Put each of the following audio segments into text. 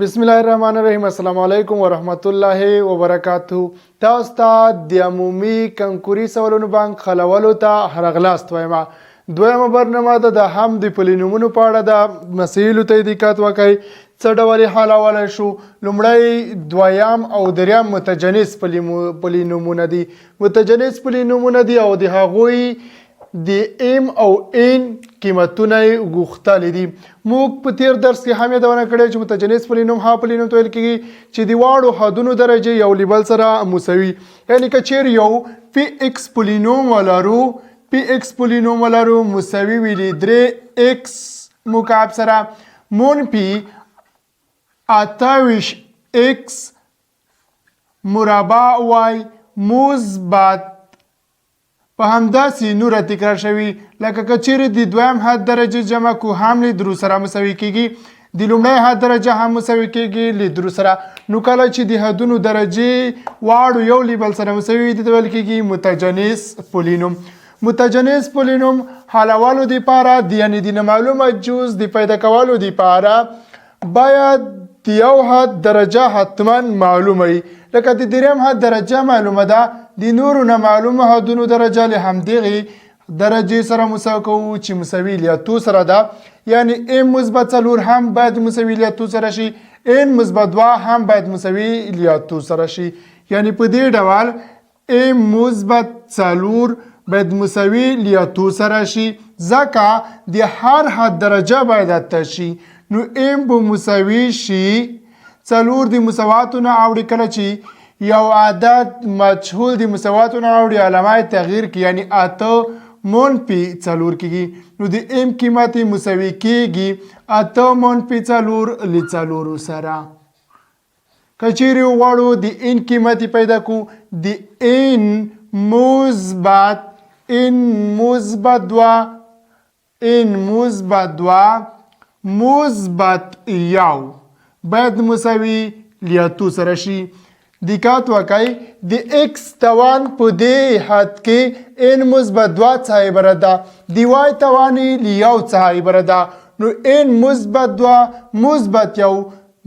بسم الله الرحمن الرحیم. السلام علیکم ورحمت الله وبرکاتہ. تاسو ته د عمومي کنکوري سوالونو باندې خلولو ته هرغلاست وایم. دویمه برنامه ده د حمد پلینومونو په اړه د مسایلو ته دقت وکړئ. څه ډول حلولی شو؟ لومړی، دویم او دریم متجنس پلینومونه دي. متجنس پلینومونه دي او د هغوی د ام او ان قیمتونه غوښتلي دي. موږ په تیر درس کې هم یادونه کړې چې متجنس پلینوم ها پلینوم ته ویل کېږي چې د واړو حدونو درجې یو له بل سره مساوي. یعنی که چیرې یو پی ایکس پلینوم ولرو مساوي وي له 3x مکعب سره منفي 28x مربع وای مثبت په همداسې نوره تکرار شوي. لکه که چیرې د دویم حد درجه جمع کو هم له درو سره مساوي کیږي، د لومړی حد درجه هم مساوي کیږي له درو سره. نو کله چې د حدونو درجې واړو یو له بل سره مساوي وي د ویل کیږي متجنس پلینوم. متجنس پلینوم حلولو دپاره یعنی د نامعلومه جز د پیدا کولو دپاره باید د یو حد درجه حتما معلومه وي. لکه د دریم حد درجه معلومه ده، د نورو نامعلومه حدونو درجه له همدغې درجې سره مساوي کوو چې مساوي له اتو سره ده. یعنی ام مثبت 4 هم باید مساوي له اتو سره شي، ان مثبت 2 هم باید مساوي له اتو سره شي. یعنی په دې ډول ام مثبت 4 باید مساوي له اتو سره شي، ځکه د هر حد درجه باید اته شي. نو ام به مساوي شي 4 د مساواتو نه اوړي. کله چې یو عدد مجهول د مساواتو نه اوړي علامه تغییر کی یعنی اته منفي 4 کیږي. نو د ام قیمت مساوي کیږي اته منفي 4 له 4 سره. که چیرې غواړو د ان قیمت پیدا کو، د ان مثبت 2 مثبت 1 باید مساوي له اتو سره شي. دقت وکړئ، د ایکس توان په دې حد کې ان مثبت 2 څخه عبارت ده، د وای توان له یو څخه عبارت ده. نو ان مثبت 2 مثبت 1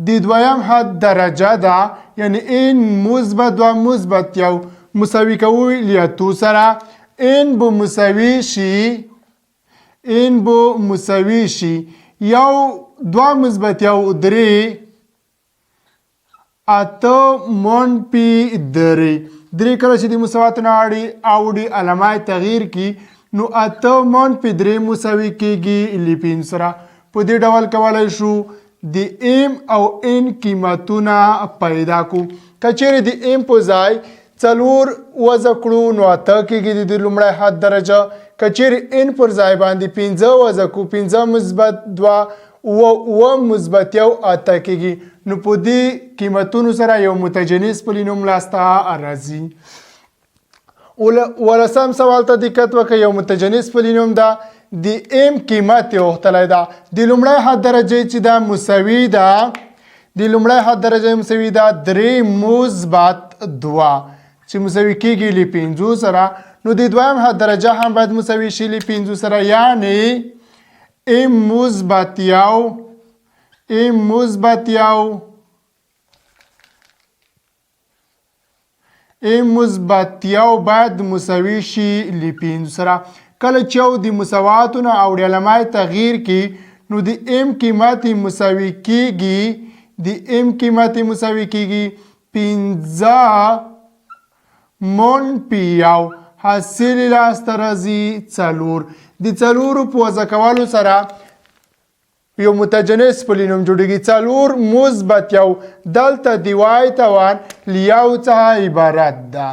د دویم حد درجه ده، یعنی ان مثبت 2 مثبت 1 مساوي کوو له اتو سره. ان به مساوي شي یو 2 مثبت 1 3 اته منفي 3 کله چې د مساوات نه اوړي علامه تغییر کی نو اته منفي 3 مساوي کیږي له 5 سره. په دې ډول کولای شو د ام او ان قیمتونه پیدا کو. که چیرې د ام په ځای 4 وضع کړو نو اته کیږي د لومړی حد درجه. که چیرې ان پر ځای باندې 15 وضع کو، 15 مثبت 2 و مثبت 1 اته کیږي. نو په دې قیمتونو سره یو متجنس پلینوم لاسته راځي. ولسم سوال ته دقت وکړئ. یو متجنس پلینوم ده، د ام قیمت یې غوښتلی ده. د لومړی حد درجه چې ده مساوي ده، د لومړی حد درجه مساوي ده 3 مثبت 2 چې مساوي کیږي له 5 سره. نو د دویم حد درجه هم باید مساوي شي له 5 سره، یعنی ام مثبت 1 باید مساوي شي له 5 سره. کله چې یو د مساواتو نه اوړي علامه تغییر کی نو د ام قیمت مساوي کیږي 15 منفي 1 حاصل لاسته راځي 4. د 4 په وضع کولو سره یو متجنس پلینوم جوړیږي. 4 مثبت 1 دلته د وای توان له یو څخه عبارت ده.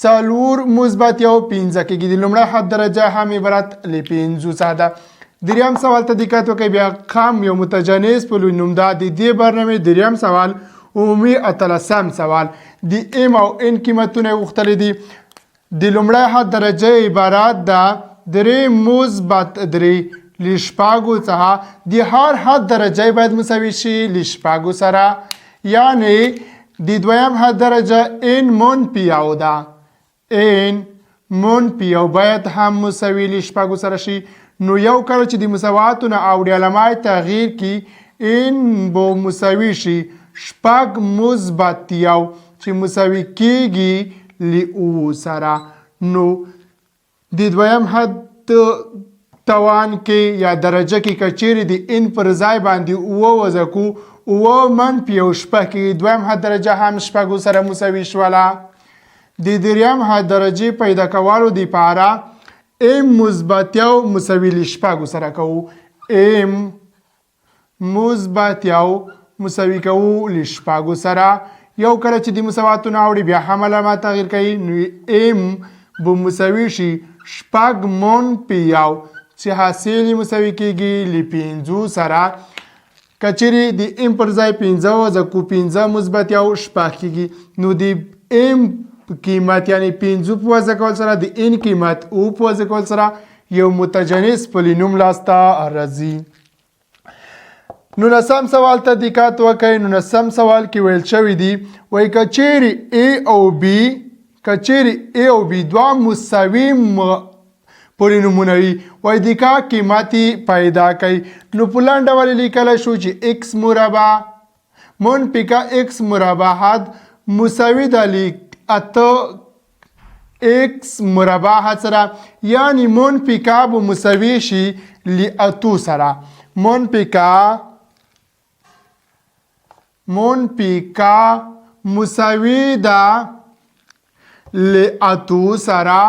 4 مثبت 1 15 کېږي. د لومړی حد درجه هم عبارت له 5 څخه ده. دریم سوال ته دقت وکړئ. بیا خام یو متجنس پلینوم ده. د دې برنامې دریم سوال عمومي اتلسم سوال. د ام او ان قیمتونه غوښتلي دي. د لومړی حد درجه عبارت ده 3 مثبت 3 له 6 څخه. د هر حد درجه باید مساوي شي له 6 سره، یعنی د دویم حد درجه ان منفي 1 ده. ان منفي 1 باید هم مساوي له 6 سره شي. نو یو کله چې د مساواتو نه اوړي علامه تغییر کی ان به مساوي شي شپږ مثبت یو چې مساوي کیږي ل او سره. نو د دویم حد توان کې یا درجه کې کچېرې د ان پر ځای باندې اوه وضع کو اوه منفي یو شپږ کې دویم حد درجه هم شپږو سره مساوي شوله. د دریم حد درجې پیدا کولو دپاره ام مثبت یو مساوي ل شپږو سره کوو. ام مثبت یو مساوي کوو ل شپږو سره. یو کله چې د مساواتو نه اوړي بیا هم علامات تغییر کوي نو ام به مساوي شي شپږ منفي یو چې حاصل یې مساوي کیږي ل پنځو سره. کچېرې د ام پر ځای پنځه وضع کو پنځه مثبت یو شپږ کیږي نو د ام قیمت یعنی پنځو په وضع کول سره د ان قیمت او په وضع کول سره یو متجانس پولینوم لاسته راځي. 19 سوال ته دقت وکړئ. 19 سوال کې ویل شوی دی وایي کچېرې A او B دوه مساوي پولینومونه وي وایي د کا قیمت پیدا کوي. نو په لاندې ډول لیکلی شو چې x مربع منفي کا x مربع حد مساوي ده ل اته x مربع حد سره یعنی منفي کا به مساوي شي ل اتو سره. منفي کا مساوي ده ل اتو سره.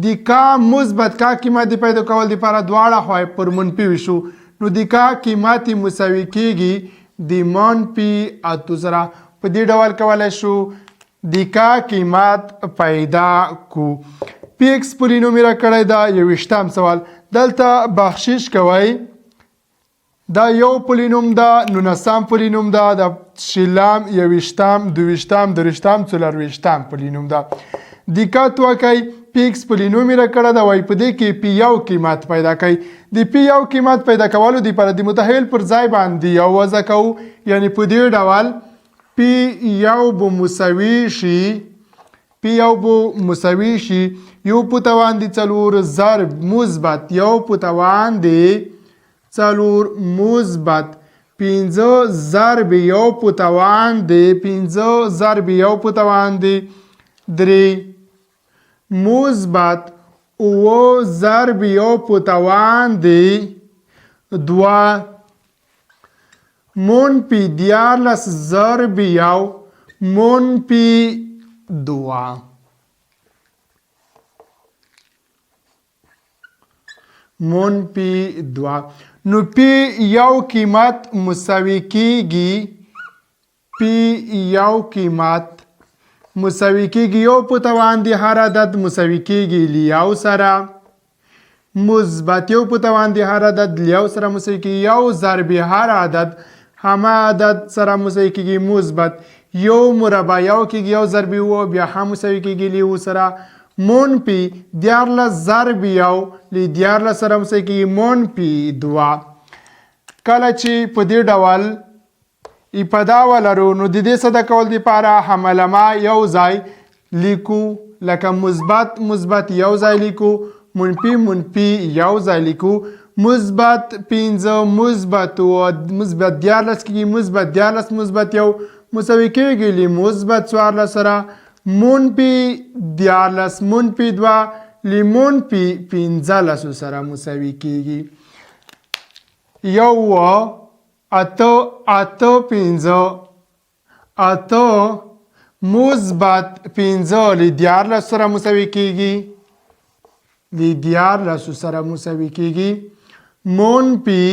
د کا مثبت کا قیمت پیدا کول لپاره دواړه خواې پر منفي وشو نو د کا قیمت مساوي کیږي د منفي اتو سره. په دې ډول کولی شو د کا قیمت پیدا کو. پی ایکس پولینوم را کړی دا 21 سوال. دلته بخشش کوئ دا یو پولینوم ده 19 پولینوم ده د شلم 21 22 23 24 پولینوم ده. دقت وکئ پی ایکس پولینوم را کړه دا وایي په دې کې پی یو قیمت پیدا کوي. د پی یو قیمت پیدا کولو دپاره د متحول پر ځای باندې یو وضع کوو یعنی په دې ډول پی یو به مساوي شي یو په توان د څلور ضرب مثبت یو په توان د څلور مثبت پنځه ضرب یو په توان د پنځه ضرب یو په توان د درې مثبت اوه ضرب یو په توان د دوه منفي 14 ضرب یو منفي دوه. نو پی یو قیمت مساوي کیږي یو په توان د هر عدد مساوي کیږي ل یو سره. مثبت یو په توان د هر عدد ل یو سره مساوي کیږي. یو ضرب هر عدد همه عدد سره مساوي کیږي مثبت. یو مربع یو کیږي یو ضرب یو بیا هم مساوي کیږي ل یو سره. منفي 14 ضرب یو ل 14 سره مساوي کیږي منفي دوه. کله چې په دې ډول ابتدا ولرو نو د دې صدا کول دپاره هم علامه یو ځای لیکو لکه مثبت یو ځای لیکو منفي یو ځای لیکو مثبت 5 مثبت 14 کیږي مثبت 14 مثبت یو مساوي کیږي ل مثبت 14 سره منفي 14 منفي 2 ل منفي 15 سره مساوي کیږي. یو اته مثبت 15 ل 14 سره مساوي کیږي منفي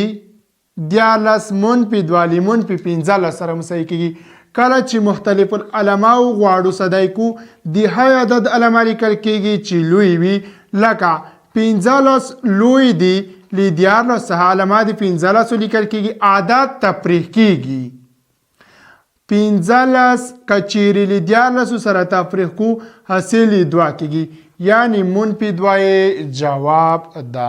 14 منفي 2 ل منفي 15 سره مساوي کیږي. کله چې مختلف العلماء غواړو صدای کو د هر عدد علامه لیکل کیږي چې لوی وي لکه 15 لوی دی ل 14 څخه علامه د 15 لیکل کیږي عدد تفریق کیږي. 15 کچېرې ل 14 سره تفریق کو حاصل 2 کیږي یعنی منفي 2 جواب ده.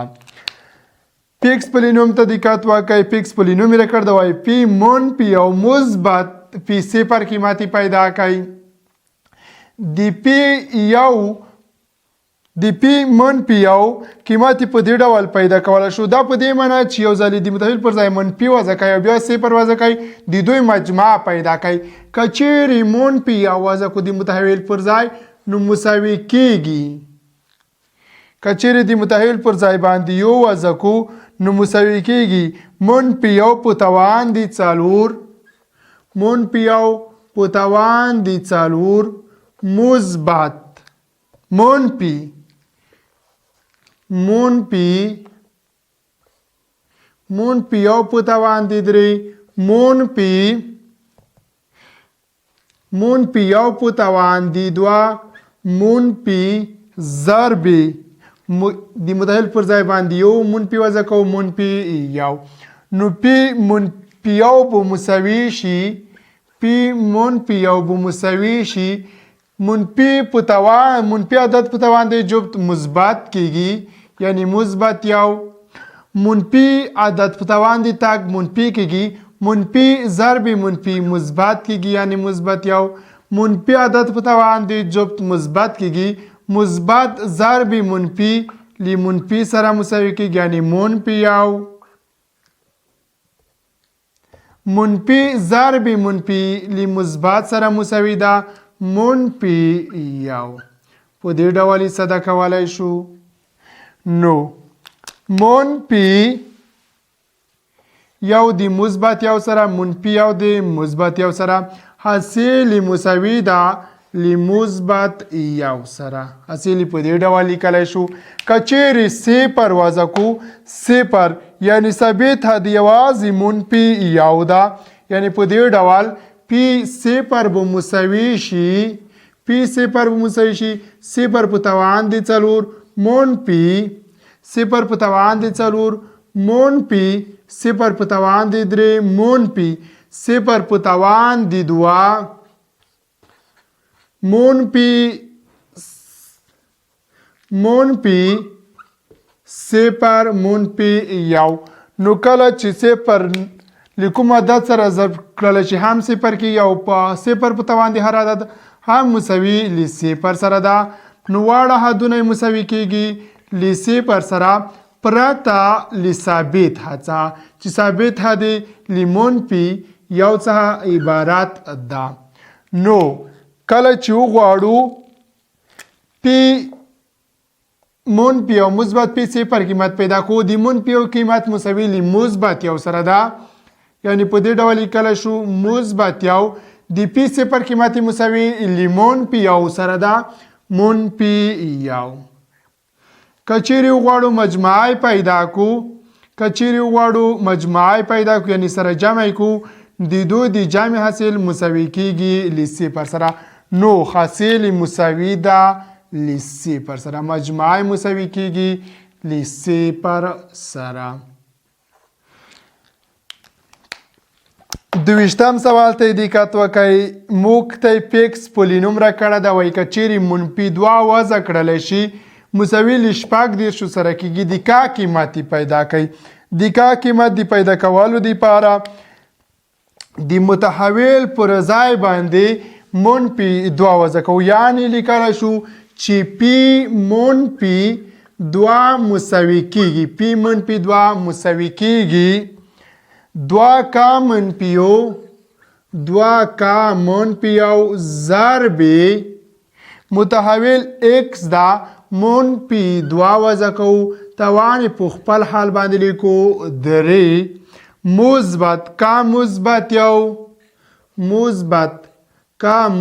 پی ایکس پولینوم ته دقت وکړئ. پی ایکس پولینوم را کړ دا وایي پی منفي او مثبت پی صفر قیمتي پیدا کوي. د پی یو د پی منفي یو قیمت په دې ډول پیدا کولی شو. دا په دې معنی چې یو ځل د متحول پر ځای منفي وضع کوي او بیا صفر وضع کوي د دوی مجموعه پیدا کوي. که چیرې منفي یو وضع کو د متحول پر ځای نو مساوي کیږي. که چیرې د متحول پر ځای باندې یو وضع کو نو مساوي کیږي. منفي یو په توان د څلور منفي یو په توان د څلور مثبت منفي یو په توان د درې منفي یو په توان د دوه منفي ضرب د متحول پر ځای باندې یو منفي وضع کوو منفي یو نو پی منفي یو به مساوي شي منفي عدد په توان د جفت مثبت کیږي یعنی مثبت یو. منفي عدد په توان د تک منفي کیږي. منفي ضرب منفي مثبت کیږي یعنی مثبت یو. منفي عدد په توان د جفت مثبت کیږي. مثبت ضرب منفي لی منفي سره مساوي کیږي یعنی منفي یو. منفي ضرب منفي لی مثبت سره مساوي ده منفي یو. په دې ډول یې ساده کولی شو. نو منفي یو د مثبت یو سره منفي یو د مثبت یو سره حاصل مساوي ده لی مثبت یو سره. حاصل په دې ډول لیکلی شو. که چیرې صفر وضع کو صفر یعنی ثابت حد یوازې منفي یو ده یعنی په دې ډول پی صفر به مساوي شي صفر په توان د څلور منفي صفر په توان د څلور منفي صفر په توان د درې منفي صفر په توان د دوه منفي صفر منفي یو. نو کله چې صفر لیکوم عدد سره ضرب کړل چې هم صفر کې یو په صفر په توان د هر عدد هم مساوي لی صفر سره ده نو واړه حدونه مساوي کیږي لی صفر سره پرته لی ثابت حد چې ثابت حد لی منفي یو څخه عبارت ده. نو کله چې وغواړو پی منفي او مثبت پی صفر قیمت پیدا کو د منفي او قیمت مساوي لی مثبت یو سره ده یعنی په دې ډول لیکلی شو مثبت یو د پی صفر قیمت مساوي لی منفي یو سره ده منفي یو. که چیرې وغواړو مجموعه پیدا کو یعنی سره جمع کو د دوی د جمع حاصل مساوي کیږي لی صفر سره. نو حاصل مساوي ده لی صفر سره مجموعه مساوي کیږي لی صفر سره. 22 سوال ته دقت وکړئ. موږ ته فکس پولینوم راکړه ده وایي که چیرې منفي دوه وضع کړلی شي مساوي له شپږ دېرشو سره کیږي د کا قیمت پیدا کوي. د کا قیمت د پیدا کولو دپاره د متحول پر ځای باندې منفي دوه وضع کوو یعنې لیکلی شو چې پی منفي دوه مساوي کیږي پی منفي دوه مساوي کیږي دوه کا منفي یو ضرب متحول ایکس دا منفي دوه وضع کوو توان په خپل حال باندې لیکو درې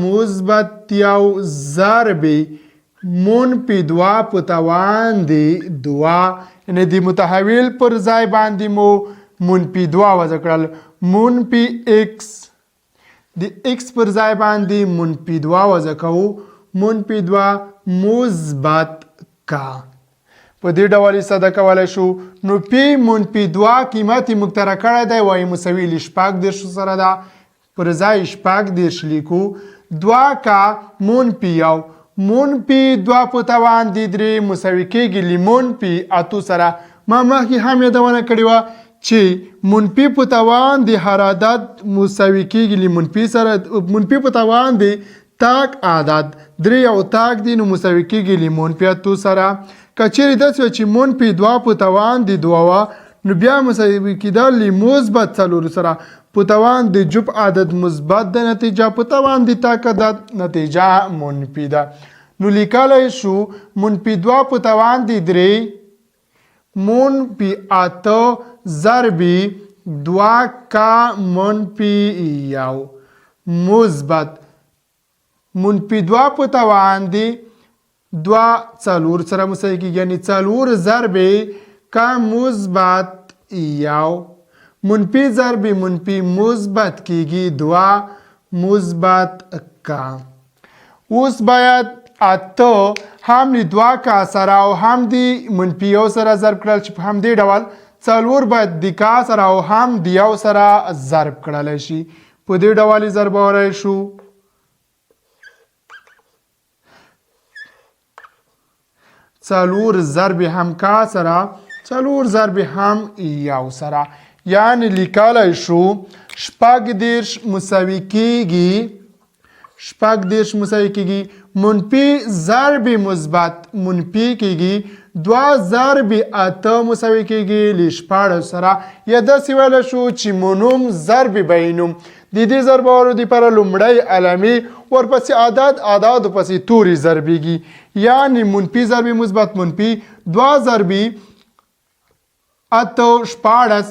مثبت یو ضرب منفي دوه په توان د دوه یعنې د متحول پر ځای باندې مو منفي دوه وضع کړل منفي ایکس د ایکس پر ځای باندې منفي دوه وضع کوو منفي دوه مثبت کا. په دې ډول یې ساده کولی شو. نو پی منفي دوه قیمت یې موږ ته راکړی دی وایي مساوي له شپږ دېرشو سره ده پر ځای شپږ دېرش لیکو. دوه کا منفي یو منفي دوه په توان د درې مساوي کیږي له منفي اتو سره. ما مخکې هم یادونه کړې وه چې منفي په توان د هر عدد مساوي کیږي له منفي سره منفي په توان د تاک عدد 3 او تاک دی نو مساوي کیږي لیمون په اتو سره. کچېرې داسې وه چې منفي 2 په توان د 2 وه نو بیا مساوي کېدل له مثبت 4 سره په توان د جب عدد مثبت د نتیجه په توان د تاک عدد نتیجه منفي ده. نو لیکلی شو منفي 2 په توان د 3 منفي 8 ضربي 2 کا منفي 1 مثبت منفي 2 په توان دی 2 4 سره مساوي کېږي یعنې 4 ضرب کا مثبت 1 منفي ضرب منفي مثبت کېږي 2 مثبت کا. اوس باید 8 هم د 2 کا سره او هم د منفي 1 سره ضرب کړل چې په همدې ډول 4 باید د کا سره او هم د 1 سره ضرب کړلی شي. په دې ډول یې ضربولی شو. څلور ضرب هم کا سره 4 ضرب هم 1 سره یعنی لیکلی شو 18 مساوي کېږي 18 مساوي کېږي منفي ضرب مثبت منفي کېږي 2 ضرب 8 مساوي کېږي له 14 سره. یا داسې ویلی شو چې منوم ضرب بینوم د دې ضربولو دپاره لومړی علامې ورپسې اعدادو پسې تورې ضربېږي یعنې منفي ضرب مثبت منفي 2 ضرب 8 14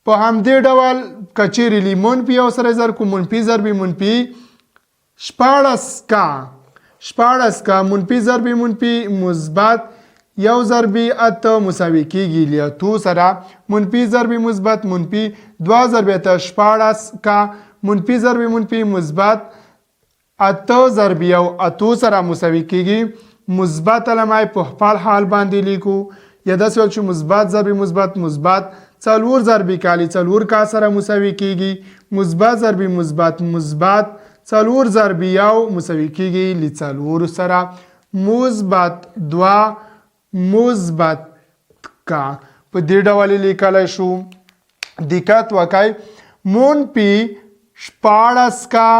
په همدې ډول کچېرې له منفي 1 سره ضرب کړو منفي ضرب منفي 14 کا منفي ضرب منفي مثبت 1 ضرب 8 مساوي کېږي له 8 سره منفي ضرب مثبت منفي 2 ضرب 8 14 کا منفي ضرب منفي مثبت 8 ضرب 8 سره مساوي کېږي. مثبت علامه په خپل حال باندې لیکو یا داسې ویل چې مثبت ضرب مثبت مثبت 4 ضرب کالی 4 کا سره مساوي کېږي مثبت ضرب مثبت مثبت 4 ضرب 1 مساوي کېږي له 4 سره مثبت 2 مثبت کا. په دې ډول لیکلی شو. دقت وکړئ منفي 14 کا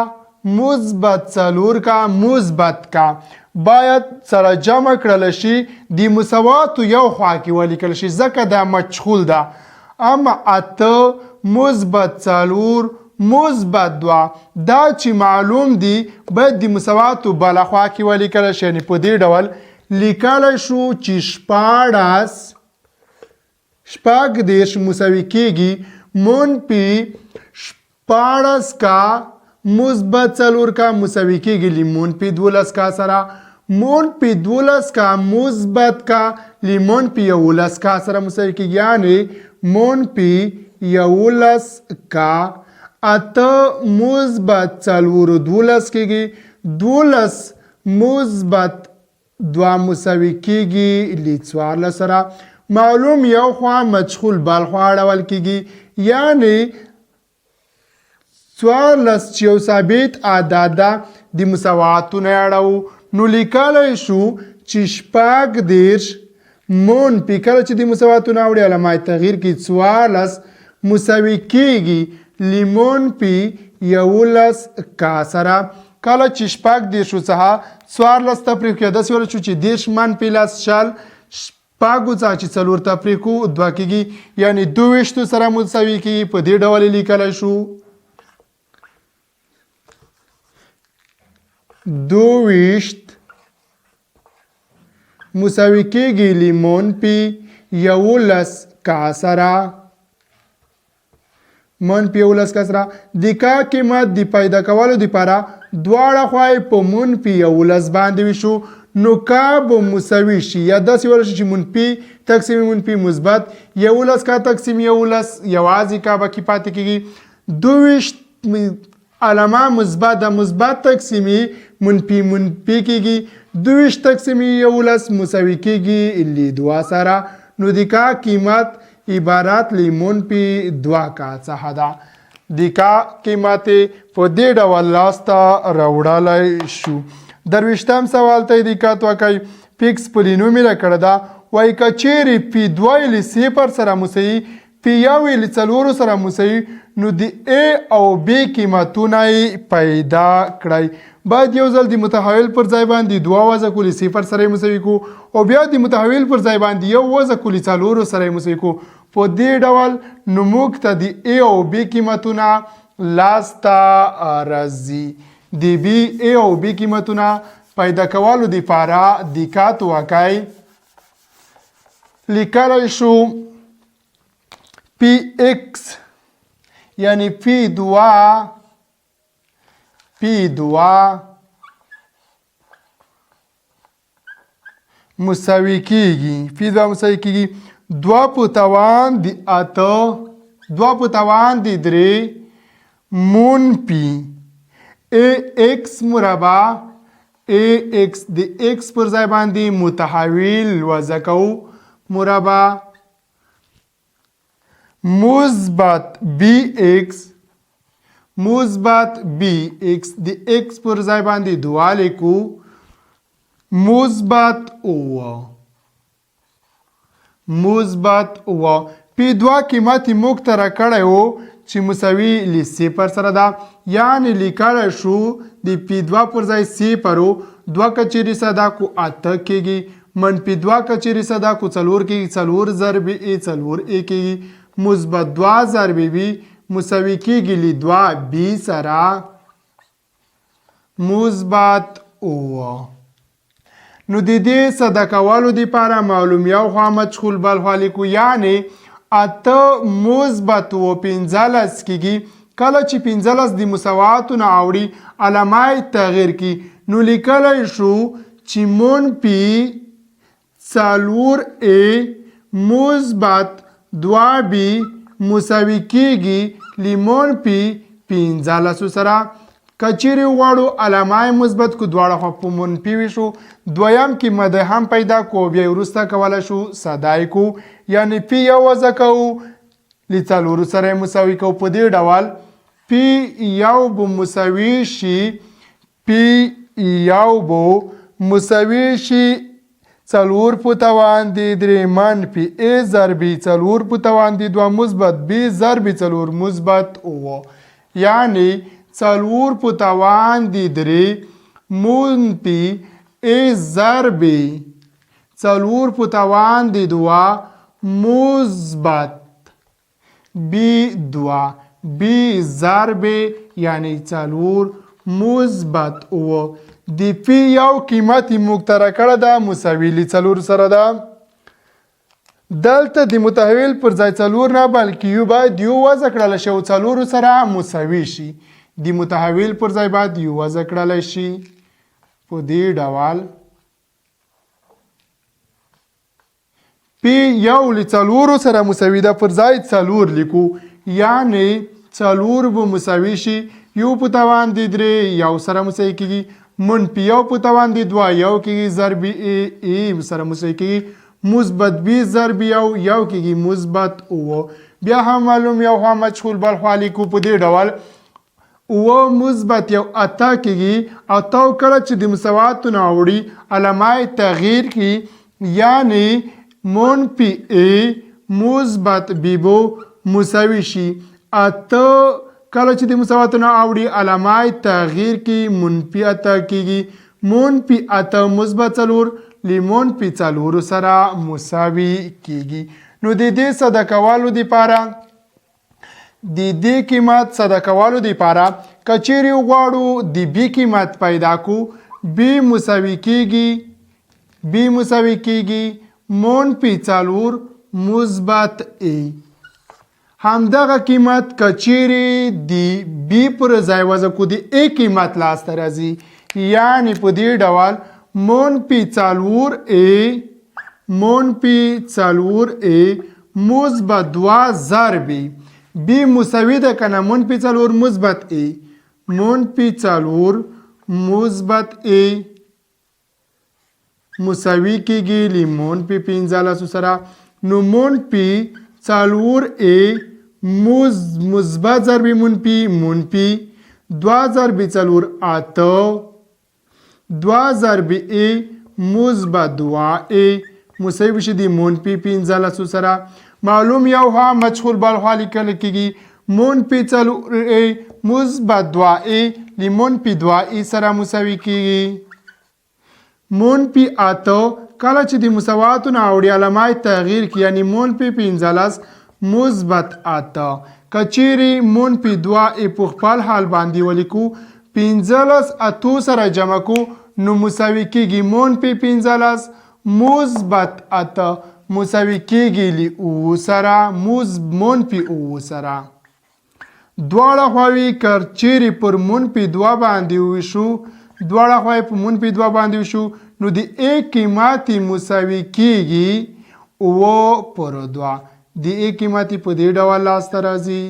مثبت 4 کا مثبت کا باید سره جمع کړل شي د مساواتو یو خوا کې ولیکل شي ځکه دا مجهول ده. اما 8 مثبت 4 مثبت 2 دا چې معلوم دي باید د مساواتو بله خوا کې ولیکل شي. یعنې په دې ډول لیکلی شو چې 14 مساوي کېږي منفي 14 کا مثبت 4 کا مساوي کېږي له منفي 12 کا سره منفي 12 کا مثبت کا له منفي 11 کا سره مساوي کېږي یعنې منفي 11 کا 8 مثبت 4 12 کېږي 12 مثبت 2 مساوي کېږي له 14 سره. معلوم یو خوا مجهول بل خوا اړول کېږي یعنې 14 چې یو ثابت عدد ده د مساواتو نه اړوو نو لیکلی شو چې 14 منفي کله چې د مساواتو نه اوړي علامه تغییر کې 14 مساوي کېږي له منفي 11 کا سره. کله چې 14 څخه 14 تفریق کړو داسې ویلی شو چې 10 منفي 10 شل شپږو څخه چې 4 تفریق کړو 2 کېږي یعنې 22 سره مساوي کېږي. په دې ډول لیکلی شو 22 مساوي کېږي له منفي 11 کا سره منفي 11 کا سره. د کا قیمت د پیدا کولو دپاره دواړه خواې په منفي 11 باندې وشو نو کا به مساوي شي یا داسې ویلی شي چې منفي تقسیم منفي مثبت 11 کا تقسیم 11 یوازې کا به کې پاتې کېږي 22 علامه مثبت د مثبت تقسیمي منفي کېږي 22 تقسیمي 11 مساوي کېږي له 2 سره نو د کا قیمت عبارت له منفي 2 کا څخه ده. د کا قیمت په دې ډول لاسته راوړلی شو. 23 سوال ته دقت وکړئ. فکس پولینومي راکړه ده وایي که چیرې پی 2 له 0 سره مساوي پی یو له څلورو سره مساوي نو د A او B قیمتونه پیدا کړئ. باید یو ځل د متحول پر ځای باندې 2 وضع کړو 0 سره مساوي کو او بیا د متحول پر ځای باندې یو وضع کړو څلورو سره مساوي کو. په دې ډول نو موږ ته د A او B قیمتونه لاسته راځي. د B A او B قیمتونه پیدا کولو لپاره دقت وکړئ. لیکلی شو Px یعنی P2 مساوي کیږي P2 مساوي کیږي 2 په توان د 8 2 په توان د 3 منفي Ax مربع Ax د x پر ځای باندې متحول وضع کوو مربع مثبت bx د x پر ځای باندې 2 لیکو مثبت او P2 قیمت موږ ته راکړی و چې مساوي له 0 سره ده یعنی لیکلی شو د P2 پر ځای 0 2 کچیرې صدا کو 8 کېږي منفي 2 کچیرې صدا کو 4 کېږي 4 ضرب A 4 A کېږي مثبت 2 ضرب B مساوي کېږي له 2 B سره مثبت او. نو د دې صدا کولو لپاره معلوم یو خوا مجهول بل خوا لیکو یعنی 8 مثبت و 15 کېږي. کله چې 15 د مساواتو نه اوړي علامه تغیر کی نو لیکلی شو چې منفي 4A مثبت 2B مساوي کېږي له منفي 15 سره. کچیرې غواړو علامه مثبت کو دواړه خوا په منفي وشو دویم کې مده هم پیدا کو بیا وروسته کولی شو ساده کو یعنی P یو وضع کوو له 4 سره مساوي کو. په دې ډول P یو به مساوي شي 4 په توان د 3 منفي A ضرب 4 په توان د 2 مثبت B ضرب 4 مثبت او یعنی 4 په توان د 3 منفي A ضرب 4 په توان د 2 مثبت B2 B ضرب یعنی 4 مثبت او د P یو قیمت موږ ته راکړه ده مساوي له 4 سره ده. دلته د متحول پر ځای 4 نه بلکې یو باید یو وضع کړلی شي او 4 سره مساوي شي. د متحول پر ځای باید یو وضع کړلی شي په دې ډول P یو له 4 سره مساوي ده پر ځای 4 لیکو یعنی 4 به مساوي شي یو په توان د 3 یو سره مساوي کېږي منفي یو په توان د 2 یو کېږي ضرب A سره مساوي کېږي مثبت B ضرب یو کېږي مثبت او. بیا هم معلوم یو خوا مجهول بل خوا لیکو په دې ډول او مثبت یو 8 کېږي 8 کله چې د مساواتو نه اوړي علامه تغییر کی یعنی منفي A مثبت B بو مساوي شي 8 کله چې د مساواتو نه اوړي علامه تغییر کی منفي 8 کېږي منفي 8 مثبت 4 له منفي 4 سره مساوي کېږي. نو د دې صدا کولو لپاره د دې قیمت صدا کولو لپاره کچېرې غواړو د B قیمت پیدا کو B مساوي کېږي منفي 4 مثبت A. همدغه قیمت کچېرې د B پر ځای وضع کو د A قیمت لاسته راځي یعنی په دې ډول منفي 4A مثبت 2 ضرب B مساوي ده کنه منفي 4 مثبت A منفي 4 مثبت A مساوي کېږي له منفي 15 سره. نو منفي 4A مثبت ضرب منفي 2 ضرب 4 8 2 ضرب A مثبت 2A مساوي شي د منفي 15 سره معلوم یو ها مجهول بالخوا لیکل کیږي منفي 4 مثبت 2 لی منفي 2 سره مساوي کیږي منفي 8 کله چې د مساواتو نه اوړي علامه تغییر کی یعنی منفي 15 مثبت 8 کچيري منفي 2 په خپل حال باندې ولیکو 15 اتو سره جمع کو نو مساوي کیږي منفي 15 مثبت 8 مساوي کیږي لی او سره منفي او سره دواړه خواوې کچيري پر منفي 2 باندې وشو دواړه خواوې په منفي 2 باندې وشو نو د A قیمتي مساوي کیږي او پر 2 د A قیمتي په دې ډول لاسته راځي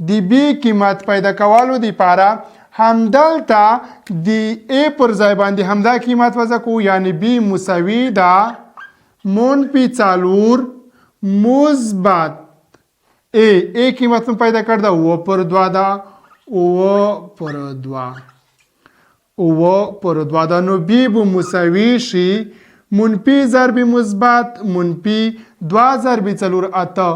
د B قیمت پیدا کولو لپاره همدلته د A پر ځای باندې همدا قیمت وضع کو یعنی B مساوي ده منفي 4 مثبت A قیمت پیدا کړ دا او پر 2 ده او پر 2 او پر 2 ده نو B به مساوي شي منفي ضرب مثبت منفي 2 ضرب 4 8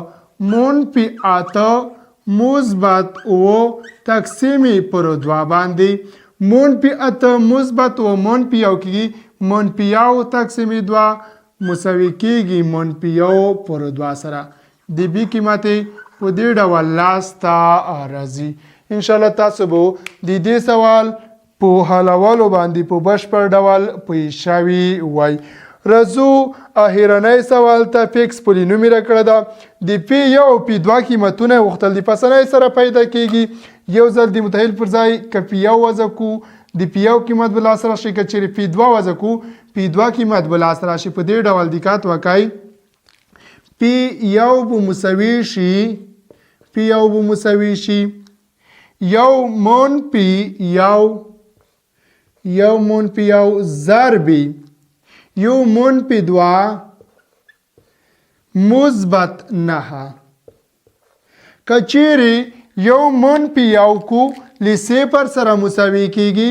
منفي 8 مثبت او تقسیمی پر 2 باندې منفي 8 مثبت او منفي یو کیږي منفي یو تقسیمی 2 مساوي کیږي منفي یو پر 2 سره د B قیمت په دې ډول لاسته راځي ان شاء الله تاسو به د دې سوال په حلولو باندې په بشپړ ډول پوه شوي وای رزو اخیرنی سوال ته فکس پولینوم راکړه ده د پی یو او پی 2 قیمتونه غوښتل دي پسنۍ سره پیدا کیږي یو ځل د متحل پر ځای ک پی یو وضع کو د پی یو قیمت بل اثر شي ک چیرې پی 2 وضع کو پی 2 قیمت بل اثر شي په دې ډول دقت وکای پی یو به مساوي شي پی یو به مساوي شي یو منفي یو منفي یو ضربي یو منفي 2 مثبت 9 کچيري یو منفي یو کو ل 0 سره مساوي کیږي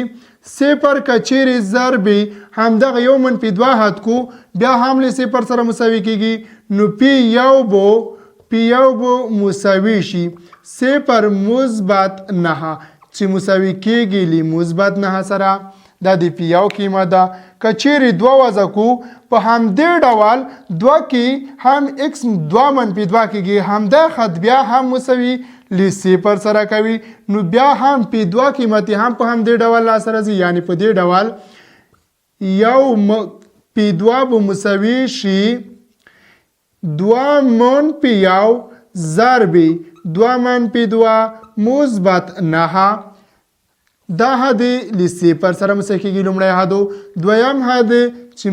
0 کچيري ضربي همدغه یو منفي 2 حد کو بیا هم ل 0 سره مساوي کیږي نو پی یو بو مساوي شي 0 مثبت 9 چې مساوي کیږي ل مثبت 9 سره دا د پی یو قیمت ده کچيري 2 وضع کو په همدې ډول 2 کې هم x 2 منفي 2 کېږي همدا خط بیا هم مساوي ل 0 سره کوي نو بیا هم پی 2 قیمت هم په همدې ډول لاسته راځي یعنی په دې ډول یو پی 2 به مساوي شي 2 منفي یو ضربي 2 منفي 2 مثبت 9 دا حد ل 0 سره مساوي کېږي لومړی حد دویم حد چې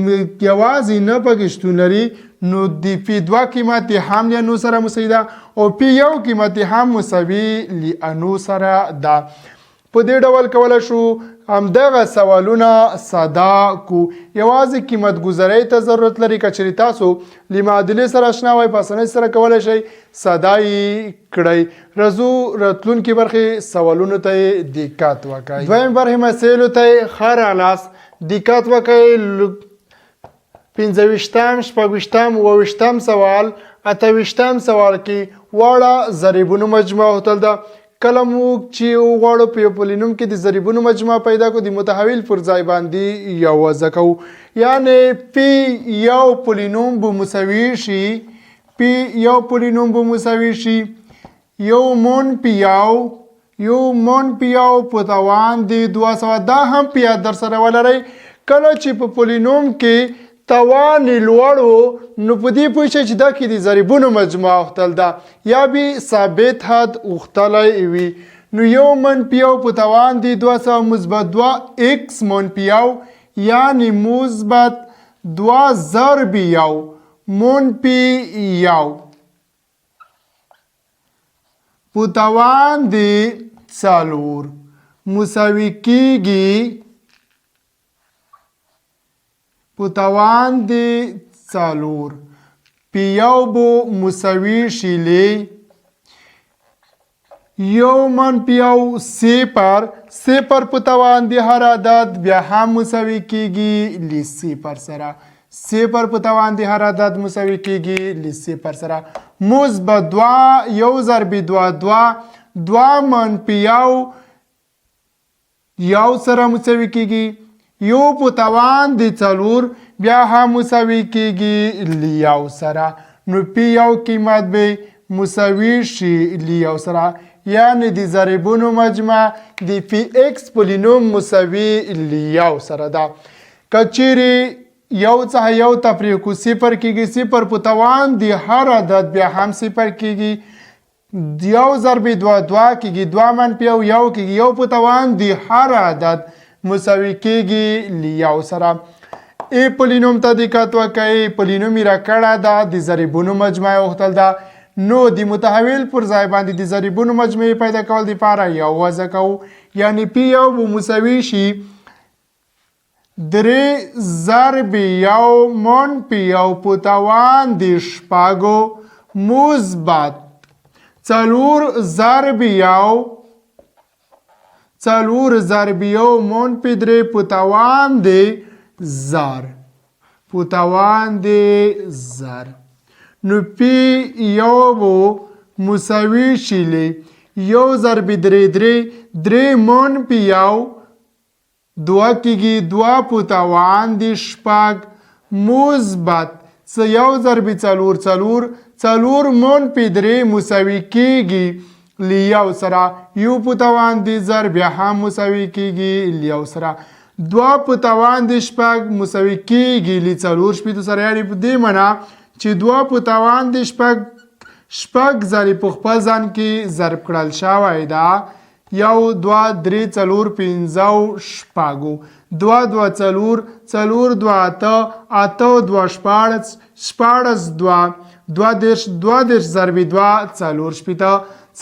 یوازې نه پکې شتون لري نو د پی 2 قیمت هم ل 9 سره مساوي ده او پی یو قیمت هم مساوي ل 9 سره ده په دې ډول کولای شو همدغه سوالونه ساده کو یوازې قیمت گذاری ته ضرورت لري کچری تاسو ل معادلې سره آشنا وای په اسانۍ سره کولای شئ ساده کړئ رزو راتلونکي برخې سوالونو ته دقت وکړئ دویم برخې مسایلو ته خره لاس دقت وکړئ 25 شپږویشتم اوویشتم سوال اتهویشتم سوال کې واړه ضریبونو مجموعه هوتل ده کله موږ چې وغواړو په یو پولینوم کې د ضریبونو مجموعه پیدا کړو د متحول پر ځای باندې یو وضع کوو یعنی پی یو پولینوم به مساوي شي پی یو پولینوم به مساوي شي یو منفي یو په توان د 200 دا هم په یاد در سره ولرئ کله چې په پولینوم کې توان لوړو نو په دې پوه شئ چې دا کې د ضریبونو مجموعه غوښتل ده یا به ثابت حد غوښتلی وي نو یو منفي یو په توان د 200 مثبت 2 x منفي یو یعنی مثبت 2 ضرب یو منفي یو په توان د 4 مساوي کیږي په توان د 4 پی یو بو مساوي شي لی یو منفي یو 0 په توان د هر عدد بیا هم مساوي کیږي ل 0 سره صفر په توان د هر عدد مساوي کیږي له صفر سره. مثبت 2 یو ضرب 2 2 منفي یو سره مساوي کیږي یو په توان د 4 بیا هم مساوي کیږي له یو سره. نو پی یو قیمت به مساوي شي له یو سره یعنی د ضریبونو مجموع د پی ایکس پولینوم مساوي له یو سره ده. که چیرې یو څخه یو تفریق کو صفر کیږي صفر په توان د هر عدد بیا هم صفر کیږي یو ضرب 2 کیږي 2 منفي یو کیږي یو په توان د هر عدد مساوي کیږي له یو سره. ای پولینوم ته دقت وکړئ پولینوم یې راکړه ده د ضریبونو مجموع غوښتل ده نو د متحول پر ځای باندې د ضریبونو مجموع پیدا کول دپاره یو وضع کوو یعنی پی یو به مساوي شي 3 ضرب یو منفي یو په توان د شپږو مثبت 4 ضرب یو منفي 3 په توان د زر نو پی یو بو مساوي شي یو ضرب 3 منفي یو 2 کیږي 2 په توان د شپږ مثبت یو ضرب 4 منفي 3 مساوي کیږي له یو سره یو په توان د زر بیا هم مساوي کیږي له یو سره 2 په توان د شپږ مساوي کیږي له 4 شپېتو سره یعنې په دې معنا چې 2 په توان د شپږ ځلې په خپل ځان کې ضرب کړل شوی ده 1 2 3 4 5 شپږو 2 2 4 2 8 8 2 14 2 ضرب 2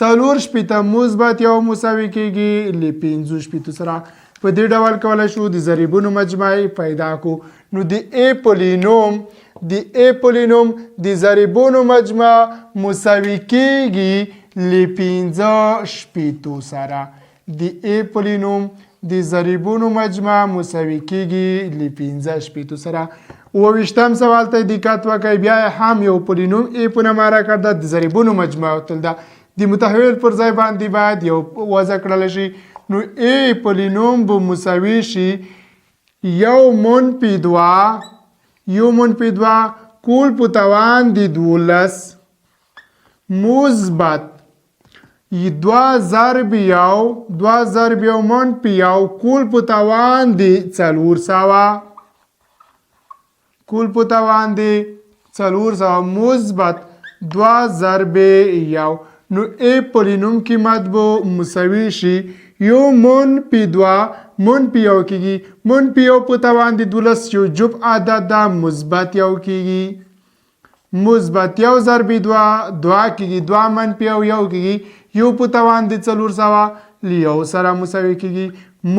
4 شپېته مثبت یو مساوي کیږي له 5 شپېتو سره. په دې ډول کولی شو د ضریبونو مجموع پیدا کو. نو د ای پولینوم د ضریبونو مجموع مساوي کیږي له 5 شپېتو سره. د ای پولینوم د ضریبونو مجموع مساوي کیږي له 5 شپېتو سره. 28 سوال ته دقت وکړئ بیا هم یو پولینوم ای په نامه راکړه د ضریبونو مجموع تل ده د متحول پر ځای باندې باید یو وضع کړل شي. نو ای پولینوم به مساوي شي یو منفي 2 کول په توان د 12 مثبت 2 ضرب یو منفي یو کول په توان د 400 مثبت 2 ضرب یو. نو ای پولینوم قیمت به مساوي شي یو منفي 2 منفي یو کیږي منفي یو په توان د 12 یو جب عدد ده مثبت یو کیږي مثبت یو ضرب 2 کیږي 2 منفي یو کیږي یو په توان د 400 له یو سره مساوي کیږي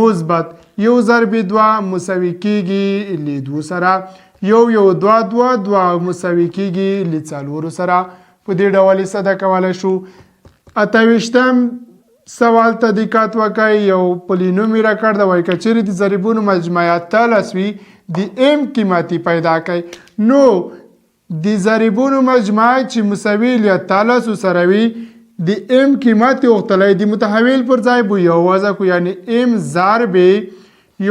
مثبت یو ضرب 2 مساوي کیږي له 2 سره یو 2 مساوي کیږي له 4 سره. په دې ډول یې ساده کولی شو. 28 سوال ته دقت وکړئ یو پولینوم یې راکړ ده وایي که چیرې د ضریبونو مجموع 13 وي د ام قیمت پیدا کړئ نو د ضریبونو مجموع چې مساوي له 13 سره وي د ام قیمت غوښتلی د متحول پر ځای به یو وضع کړو یعنې ام ضرب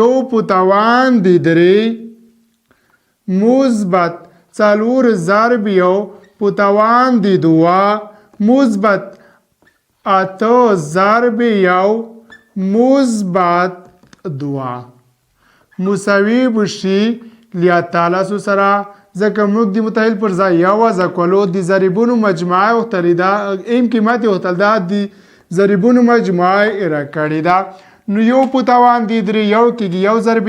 یو په توان د 3 مثبت 4 ضرب یو په توان د 2 مثبت 8 ضرب یو مثبت 2 مساوي بشي له 13 سره ځکه موږ د متحول پر ځای یو وضع کولو د ضریبونو مجموع غوښتلې ده ام قیمت یې غوښتل ده د ضریبونو مجموع یې راکړې ده. نو یو په توان د 3 یو کیږي یو ضرب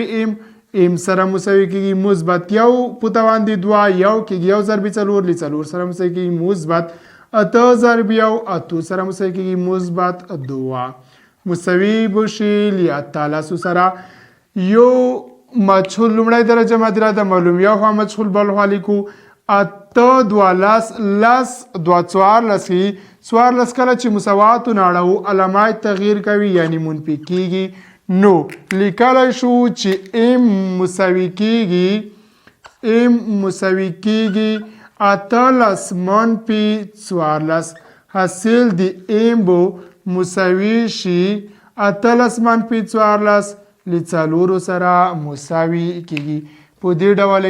ام سره مساوي کیږي مثبت یو په توان د 2 یو کیږي یو ضرب 4 له 4 سره مساوي کیږي مثبت 8 ضرب یو 8 سره مساوي کیږي مثبت 2 مساوي بشي له 13 سره. یو مجهول لومړی درجه مدیره د معلوم یو خوا مجهول بل خوا لیکو 8 12 لس 2 14 کله چې مساوات ناړو علامات تغییر کوي یعنی منفي کیږي نو لیکلی شو چې ام مساوي کیږي ام مساوي کیږي 18 منفي 14 حاصل د ام بو مساوي شي 18 منفي 14 له څلورو سره مساوي کیږي. په دې ډول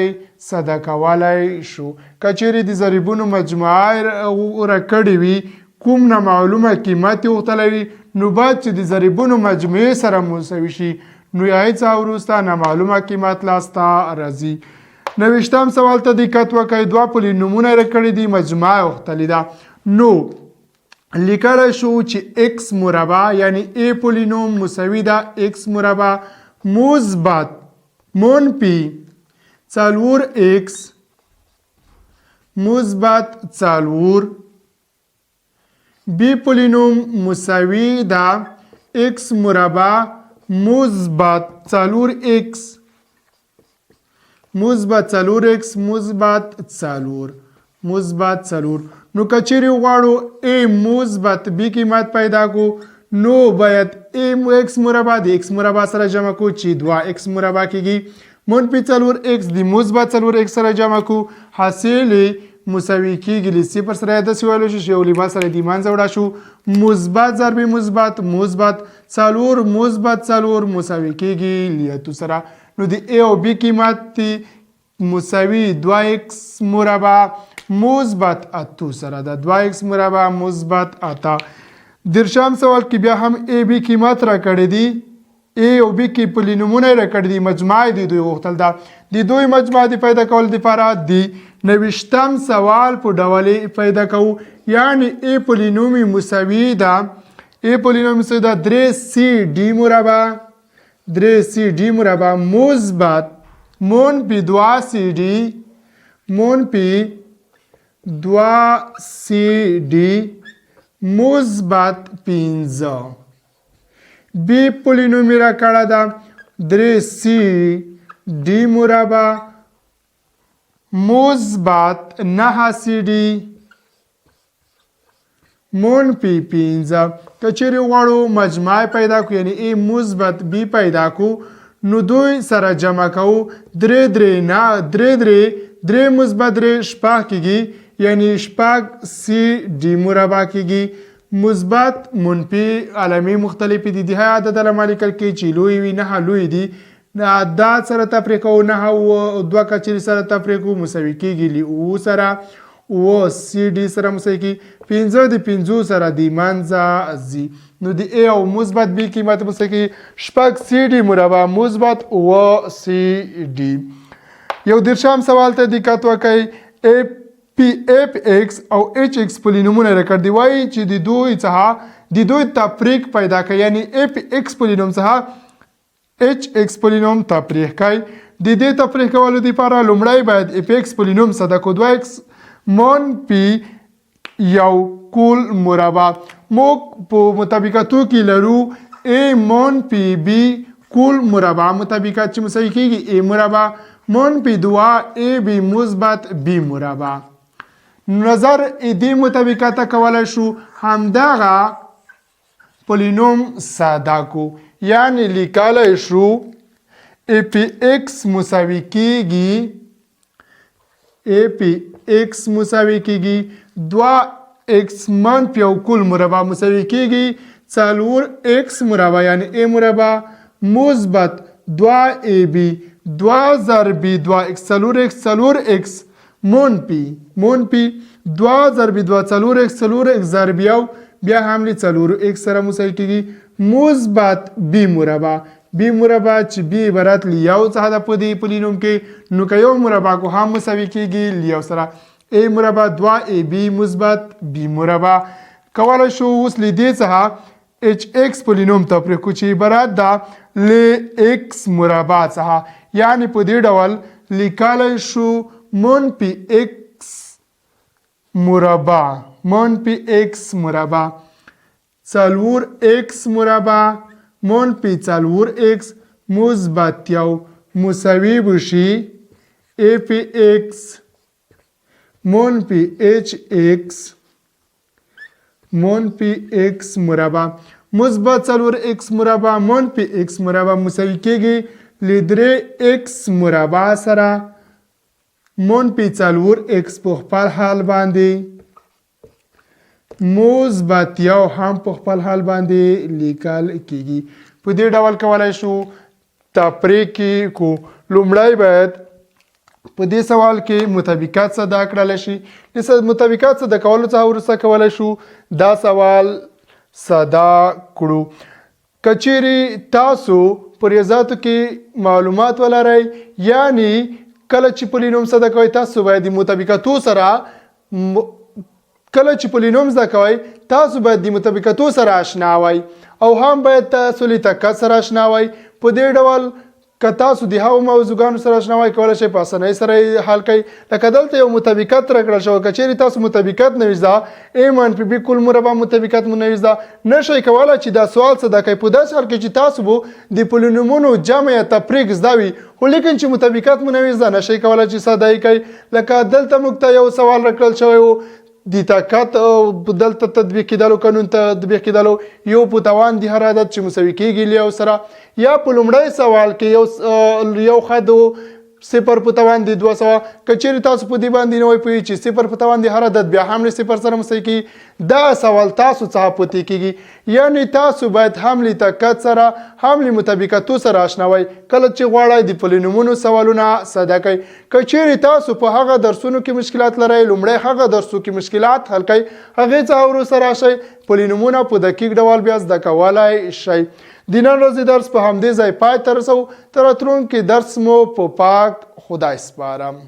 ساده کولای شو. کچېرې د ضریبونو مجموعه راکړې وي کوم نامعلومه قیمت یې وغوښتلی وي نو باید چې د ضریبونو مجموعې سره مساوي شي نو هغې څخه وروسته نامعلومه قیمت لاسته راځي. 90م سوال ته دقت وکړئ. دوه پولینومونه یې راکړي دي مجموعه یې وغوښتلې ده نو لیکلی شو چې x مربع یعنی a پولینوم مساوي ده x مربع مثبت منفي 4x مثبت 4 b پولینوم مساوي ده x مربع مثبت 4x مثبت 4x مثبت 4 نو کچېرې غواړو a مثبت b قیمت پیدا کو نو باید a x مربع د x مربع سره جمع کو چې 2x مربع کېږي منفي 4x د مثبت 4x سره جمع کو حاصل مساوي کېږي له صفر سره داسې ویلی شو چې یو لیبا سره د منځه وړه شو مثبت ضرب مثبت 4 مثبت 4 مساوي کېږي له اتو سره نو د a او b قیمت مساوي 2x مربع مثبت 8 سره ده 2x مربع مثبت 8. 10م سوال کې بیا هم a b قیمت راکړی دي a او b کې پولینومونه راکړي دي مجموعه دي دوی وغوښتل ده د دوی مجموعه د پیدا کولو لپاره د 90م سوال په ډول پیدا کوو یعنی a پولینوم مساوي ده 3cd مربع مثبت منفي 2cd منفي 2cd مثبت 15 b پولینوم را کړه ده 3cd مربع مثبت 9cd منفي 15. کچېرې غواړو مجموعه پیدا کو یعنی a مثبت b پیدا کو نو دوی سره جمع کوو 3 مثبت 3 شپږ کېږي یعنی شپږ cd مربع کېږي مثبت منفي علامې مختلفې دي د هغه عدد علامه لیکل کې چې لوی وي 9 لوی دي دا سره تفریق کوو 9 او 2 کچېرې سره تفریق کوو مساوي کېږي له او سره او cd سره مساوي کېږي 15 د 15 سره د منځه ځي نو د a او مثبت b قیمت مساوي کېږي شپږ cd مربع مثبت او cd. یو 10م سوال ته دقت وکړئ. f(x) او hx پولینومونه راکړي دي وایي چې د دوی څخه د دوی تفریق پیدا کړئ یعنی f(x) پولینوم څخه hx پولینوم تفریق کړئ. د دې تفریق کولو لپاره لومړی باید f(x) پولینوم صدا کو 2x منفي یو کل مربع موږ په مطابقاتو کې لرو a منفي b کل مربع مطابقات چې مساوي کېږي a مربع منفي 2ab مثبت b مربع. نظر دې مطابقات کولای شو همدغه پولینوم ساده کو یعنی لیکلای شو f(x) مساوي کېږي 2x منفي یو کل مربع مساوي کېږي 4x مربع یعنی a مربع مثبت 2ab 2 ضرب 2x 4x منفي 2 ضرب 2 4x ضرب یو بیا هم له 4x سره مساوي کېږي مثبت b مربع چې b عبارت له یو څخه د په دې پولینوم کې نو که یو مربع کو هم مساوي کېږي له یو سره a مربع 2ab مثبت b مربع. کولی شو اوس له دې څخه hx پولینوم تفریق کو چې عبارت ده له x مربع څخه یعنی په دې ډول لیکلی شو منفي x مربع 4x مربع منفي 4x مثبت یو مساوي بشي f(x) منفي hx منفي x مربع مثبت 4x مربع منفي x مربع مساوي کېږي له 3x مربع سره منفي 4x په خپل حال باندې مثبت 1 هم په خپل حال باندې لیکل کیږي. په دې ډول کولای شو تفریق کو. لومړی باید په دې سوال کې مطابقت صدا کړل شي. مطابقت صدا کولو څخه وروسته کولای شو دا سوال صدا کړو. کچېرې تاسو په ریاضیاتو کې معلومات ولرئ، یعنی کله چې پولینوم صدا کوئ تاسو باید د مطابقتو سره آشنا وئ او هم باید تاسو له طاقت سره آشنا وئ. په دې ډول که تاسو د هغو موضوعګانو سره آشنا وئ کولی شئ په اسانۍ سره یې حل کړئ. لکه دلته یو مطابقت راکړل شوی، که چیرې تاسو مطابقت نه وي زده a منفي b کل مربع مطابقت مو نه وي زده نشئ کولی چې دا سوال صدا کوئ. په داسې حال کې چې تاسو به د پولینومونو جمع یا تفریق زده وي خو لیکن چې مطابقت مو نه وي زده نشئ کولی چې صدا یې کوئ. لکه دلته موږ ته یو سوال راکړل شوی و د طاقت دلته تطبیق کېدلو قانون تطبیق کېدلو یو په توان د هر عدد چې مساوي کېږي له یو سره، یا په لومړی سوال کې یو خط صفر په توان د 200. که چیرې تاسو په دې باندې نه وای پوهېږئ چې صفر په توان د هر عدد بیا هم له صفر سره مساوي کېږي، دا سوال تاسو څخه پوښتنه کېږي. یعنی تاسو باید هم له طاقت سره هم له مطابقتو سره آشنا وئ کله چې غواړئ د پولینومونو سوالونه صدا کړئ. که چیرې تاسو په هغه درسونو کې مشکلات لرئ لومړی هغه درسو کې مشکلات حل کړئ، هغې څخه وروسته راشئ پولینومونه په دقیق ډول بیا زده کولی شئ. د نن ورځې درس په همدې ځای پای ته رسوو. تر راتلونکي درس مو په پاک خدای سپارم.